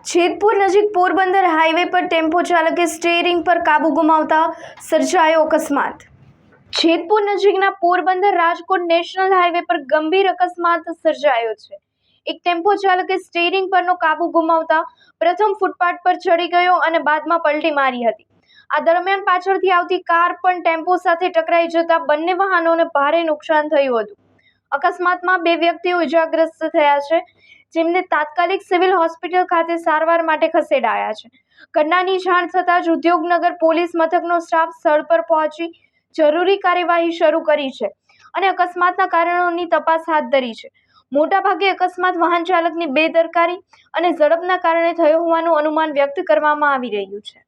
જેતપુર નજીક પોરબંદર હાઈવે પર ટેમ્પો ચાલકે સ્ટીયરિંગ પર કાબુ ગુમાવતા સર્જાયો અકસ્માત। જેતપુર નજીકના પોરબંદર રાજકોટ નેશનલ હાઈવે પર ગંભીર અકસ્માત સર્જાયો છે। એક ટેમ્પો ચાલકે સ્ટીયરિંગ પરનો કાબુ ગુમાવતા પ્રથમ ફૂટપાથ પર ચડી ગયો અને બાદમાં પલટી મારી હતી। આ દરમિયાન પાછળથી આવતી કાર પણ ટેમ્પો સાથે ટકરાઈ જતા બંને વાહનોને ભારે નુકસાન થયું હતું। અકસ્માતમાં 2 વ્યક્તિઓ ઇજાગ્રસ્ત થયા છે, જેમને તાત્કાલિક સિવિલ હોસ્પિટલ ખાતે સારવાર માટે ખસેડાયા છે। ઘટનાની જાણ થતાં જ ઉદ્યોગનગર પોલીસ મથકનો સ્ટાફ સ્થળ પર પહોંચી જરૂરી કાર્યવાહી શરૂ કરી છે અને અકસ્માતના કારણોની તપાસ હાથ ધરી છે। મોટાભાગે અકસ્માત વાહન ચાલકની બેદરકારી અને ઝડપના કારણે થયો હોવાનું અનુમાન વ્યક્ત કરવામાં આવી રહ્યું છે।